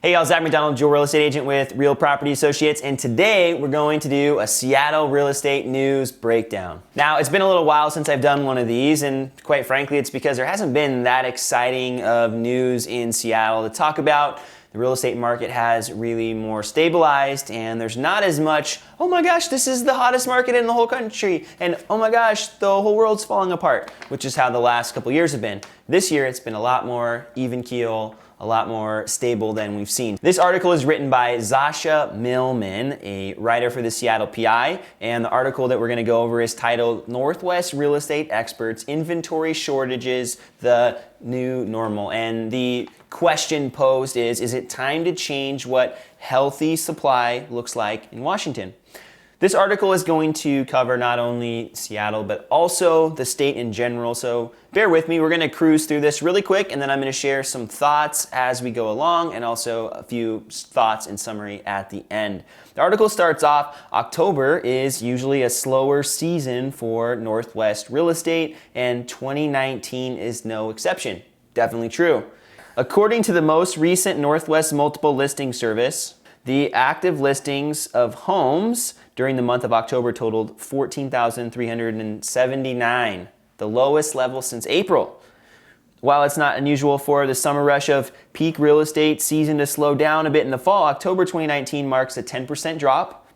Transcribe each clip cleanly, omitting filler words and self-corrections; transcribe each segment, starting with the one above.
Hey y'all, Zach McDonald, dual real estate agent with Real Property Associates, and today we're going to do a Seattle real estate news breakdown. Now, it's been a little while since I've done one of these, and quite frankly, it's because there hasn't been that exciting of news in Seattle to talk about. The real estate market has really more stabilized, and there's not as much, oh my gosh, this is the hottest market in the whole country, and oh my gosh, the whole world's falling apart, which is how the last couple years have been. This year, it's been a lot more even keel, a lot more stable than we've seen. This article is written by Zasha Millman, a writer for the Seattle PI, and the article that we're gonna go over is titled Northwest Real Estate Experts Inventory Shortages, the New Normal. And the question posed is it time to change what healthy supply looks like in Washington? This article is going to cover not only Seattle, but also the state in general, so bear with me. We're gonna cruise through this really quick, and then I'm gonna share some thoughts as we go along, and also a few thoughts in summary at the end. The article starts off, October is usually a slower season for Northwest real estate, and 2019 is no exception. Definitely true. According to the most recent Northwest Multiple Listing Service, the active listings of homes during the month of October totaled 14,379, the lowest level since April. While it's not unusual for the summer rush of peak real estate season to slow down a bit in the fall, October 2019 marks a 10% drop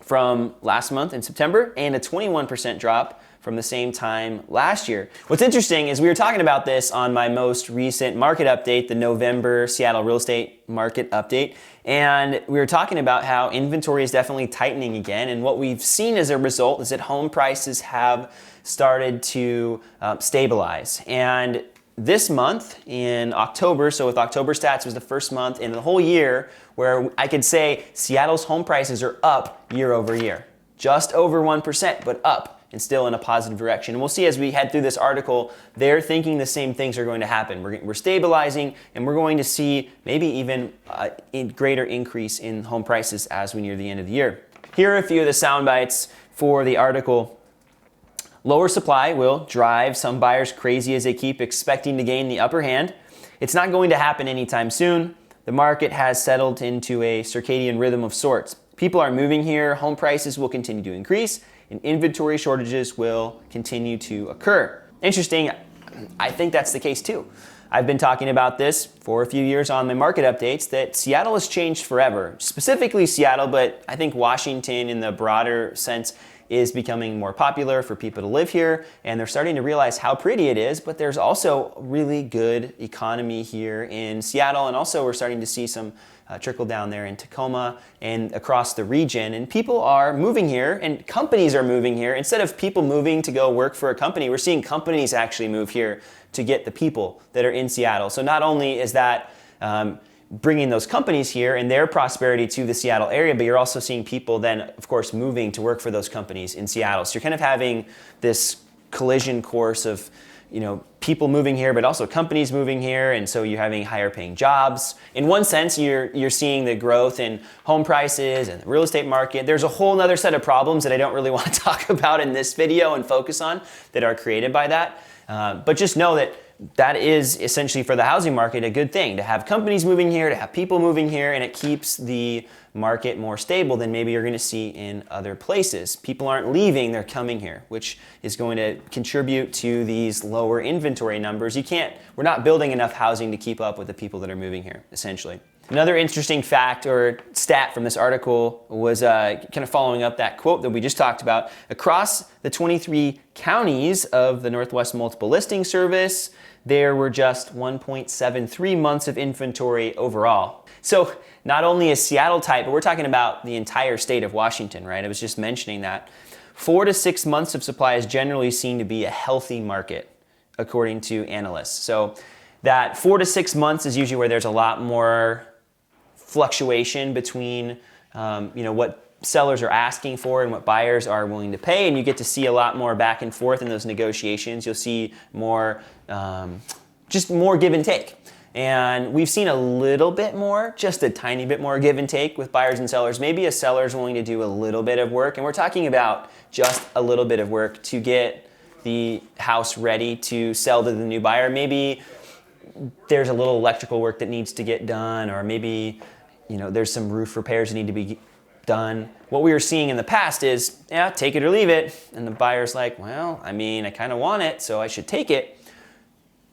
from last month in September and a 21% drop from the same time last year. What's interesting is we were talking about this on my most recent market update, the November Seattle real estate market update, and we were talking about how inventory is definitely tightening again, and what we've seen as a result is that home prices have started to stabilize. And this month in October, so with October stats was the first month in the whole year where I could say Seattle's home prices are up year over year. Just over 1%, but up and still in a positive direction. And we'll see as we head through this article, they're thinking the same things are going to happen. We're stabilizing, and we're going to see maybe even a greater increase in home prices as we near the end of the year. Here are a few of the sound bites for the article. Lower supply will drive some buyers crazy as they keep expecting to gain the upper hand. It's not going to happen anytime soon. The market has settled into a circadian rhythm of sorts. People are moving here, home prices will continue to increase, and inventory shortages will continue to occur. Interesting, I think that's the case too. I've been talking about this for a few years on my market updates, that Seattle has changed forever. Specifically Seattle, but I think Washington in the broader sense is becoming more popular for people to live here, and they're starting to realize how pretty it is, but there's also a really good economy here in Seattle, and also we're starting to see some trickle down there in Tacoma and across the region, and people are moving here and companies are moving here. Instead of people moving to go work for a company, we're seeing companies actually move here to get the people that are in Seattle. So not only is that bringing those companies here and their prosperity to the Seattle area, but you're also seeing people then, of course, moving to work for those companies in Seattle. So you're kind of having this collision course of, you know, people moving here, but also companies moving here, and so you're having higher paying jobs. In one sense, you're seeing the growth in home prices and the real estate market. There's a whole other set of problems that I don't really want to talk about in this video and focus on that are created by that. But just know that that is essentially for the housing market a good thing, to have companies moving here, to have people moving here, and it keeps the market more stable than maybe you're going to see in other places. People aren't leaving, they're coming here, which is going to contribute to these lower inventory numbers. We're not building enough housing to keep up with the people that are moving here, essentially. Another interesting fact or stat from this article was kind of following up that quote that we just talked about. Across the 23 counties of the Northwest Multiple Listing Service, there were just 1.73 months of inventory overall. So not only is Seattle tight, but we're talking about the entire state of Washington, right? I was just mentioning that. 4 to 6 months of supply is generally seen to be a healthy market, according to analysts. So that 4 to 6 months is usually where there's a lot more fluctuation between what sellers are asking for and what buyers are willing to pay, and you get to see a lot more back and forth in those negotiations. You'll see more, just more give and take. And we've seen a little bit more, just a tiny bit more give and take with buyers and sellers. Maybe a seller is willing to do a little bit of work, and we're talking about just a little bit of work to get the house ready to sell to the new buyer. Maybe there's a little electrical work that needs to get done, or maybe, there's some roof repairs that need to be done. What we were seeing in the past is, yeah, take it or leave it. And the buyer's like, well, I kind of want it, so I should take it.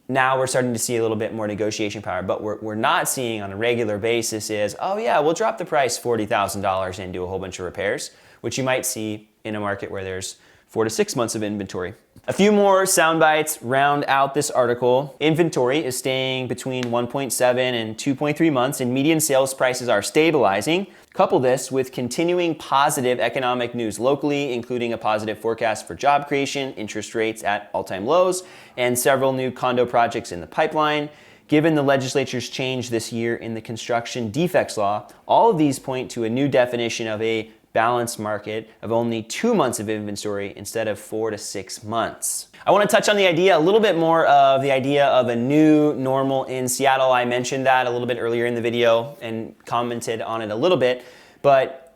Now we're starting to see a little bit more negotiation power, but we're not seeing on a regular basis is, oh yeah, we'll drop the price $40,000 and do a whole bunch of repairs, which you might see in a market where there's 4 to 6 months of inventory. A few more sound bites round out this article. Inventory is staying between 1.7 and 2.3 months, and median sales prices are stabilizing. Couple this with continuing positive economic news locally, including a positive forecast for job creation, interest rates at all-time lows, and several new condo projects in the pipeline. Given the legislature's change this year in the construction defects law, all of these point to a new definition of a balanced market of only 2 months of inventory instead of 4 to 6 months. I want to touch on a little bit more of the idea of a new normal in Seattle. I mentioned that a little bit earlier in the video and commented on it a little bit, but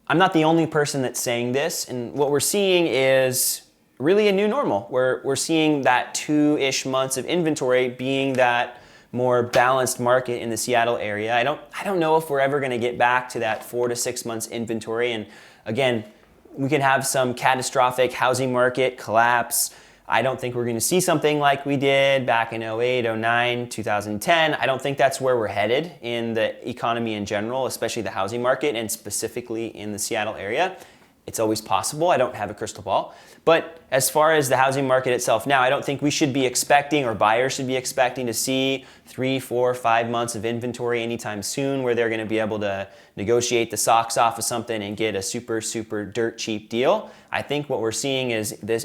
I'm not the only person that's saying this. And what we're seeing is really a new normal. We're seeing that 2-ish months of inventory being that more balanced market in the Seattle area. I don't know if we're ever going to get back to that 4 to 6 months inventory. And again, we can have some catastrophic housing market collapse. I don't think we're going to see something like we did back in 08, 09, 2010. I don't think that's where we're headed in the economy in general, especially the housing market and specifically in the Seattle area. It's always possible. I don't have a crystal ball. But as far as the housing market itself now, I don't think we should be expecting, or buyers should be expecting, to see 3, 4, 5 months of inventory anytime soon where they're going to be able to negotiate the socks off of something and get a super, super dirt cheap deal. I think what we're seeing is this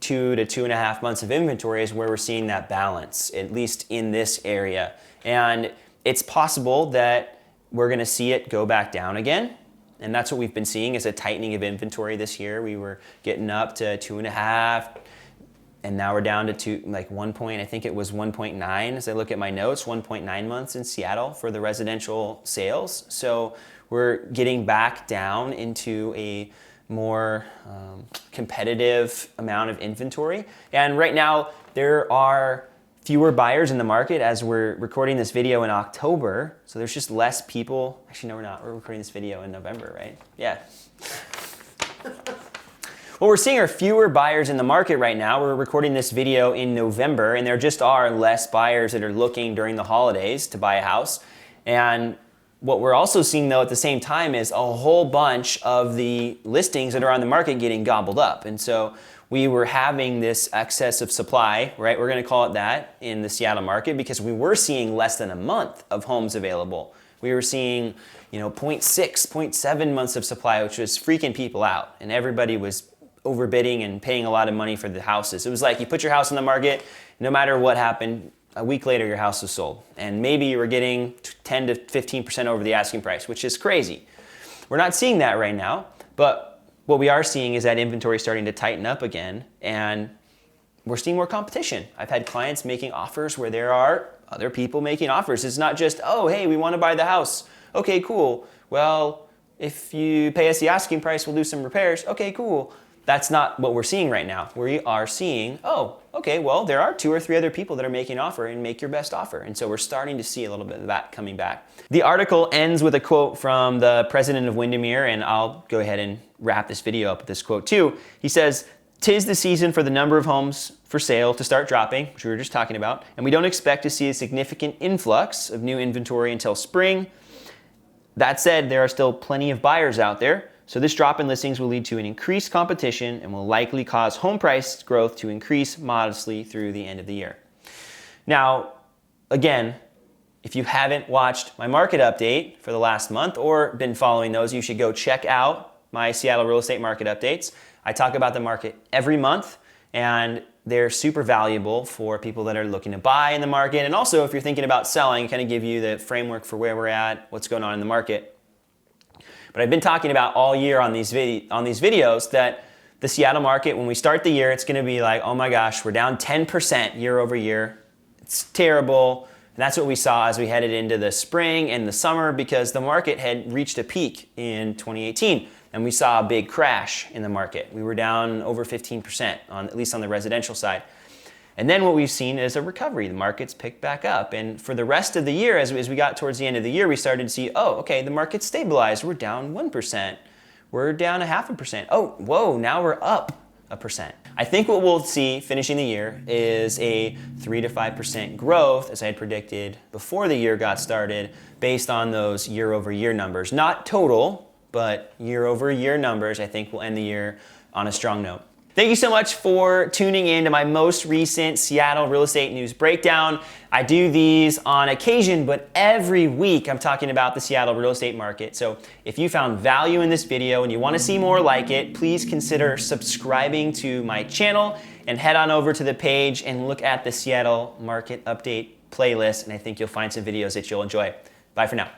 2 to 2.5 months of inventory is where we're seeing that balance, at least in this area. And it's possible that we're going to see it go back down again. And that's what we've been seeing, is a tightening of inventory this year. We were getting up to 2.5, and now we're down to 1 point. I think it was 1.9 as I look at my notes, 1.9 months in Seattle for the residential sales. So we're getting back down into a more competitive amount of inventory. And right now there are fewer buyers in the market as we're recording this video in October. So there's just less people. Actually, no, we're not. We're recording this video in November, right? Yeah. What we're seeing are fewer buyers in the market right now. We're recording this video in November, and there just are less buyers that are looking during the holidays to buy a house. And what we're also seeing, though, at the same time is a whole bunch of the listings that are on the market getting gobbled up. And so we were having this excess of supply, right? We're going to call it that in the Seattle market, because we were seeing less than a month of homes available. We were seeing, 0.6, 0.7 months of supply, which was freaking people out. And everybody was overbidding and paying a lot of money for the houses. It was like you put your house on the market, no matter what happened, a week later your house was sold. And maybe you were getting 10 to 15% over the asking price, which is crazy. We're not seeing that right now, but what we are seeing is that inventory starting to tighten up again, and we're seeing more competition. I've had clients making offers where there are other people making offers. It's not just, oh, hey, we want to buy the house. Okay, cool. Well, if you pay us the asking price, we'll do some repairs. Okay, cool. That's not what we're seeing right now. We are seeing, oh, okay, well, there are 2 or 3 other people that are making an offer, and make your best offer. And so we're starting to see a little bit of that coming back. The article ends with a quote from the president of Windermere, and I'll go ahead and wrap this video up with this quote too. He says, "'Tis the season for the number of homes for sale to start dropping," which we were just talking about, "and we don't expect to see a significant influx of new inventory until spring. That said, there are still plenty of buyers out there. So this drop in listings will lead to an increased competition and will likely cause home price growth to increase modestly through the end of the year." Now, again, if you haven't watched my market update for the last month or been following those, you should go check out my Seattle real estate market updates. I talk about the market every month, and they're super valuable for people that are looking to buy in the market. And also, if you're thinking about selling, kind of give you the framework for where we're at, what's going on in the market. But I've been talking about all year on these videos that the Seattle market, when we start the year, it's going to be like, oh my gosh, we're down 10% year over year. It's terrible. And that's what we saw as we headed into the spring and the summer, because the market had reached a peak in 2018, and we saw a big crash in the market. We were down over 15%, at least on the residential side. And then what we've seen is a recovery. The market's picked back up. And for the rest of the year, as we got towards the end of the year, we started to see, oh, okay, the market's stabilized. We're down 1%. We're down 0.5%. Oh, whoa, now we're up 1%. I think what we'll see finishing the year is a 3 to 5% growth, as I had predicted before the year got started, based on those year-over-year numbers. Not total, but year-over-year numbers. I think we'll end the year on a strong note. Thank you so much for tuning in to my most recent Seattle real estate news breakdown. I do these on occasion, but every week I'm talking about the Seattle real estate market. So if you found value in this video and you want to see more like it, please consider subscribing to my channel and head on over to the page and look at the Seattle market update playlist. And I think you'll find some videos that you'll enjoy. Bye for now.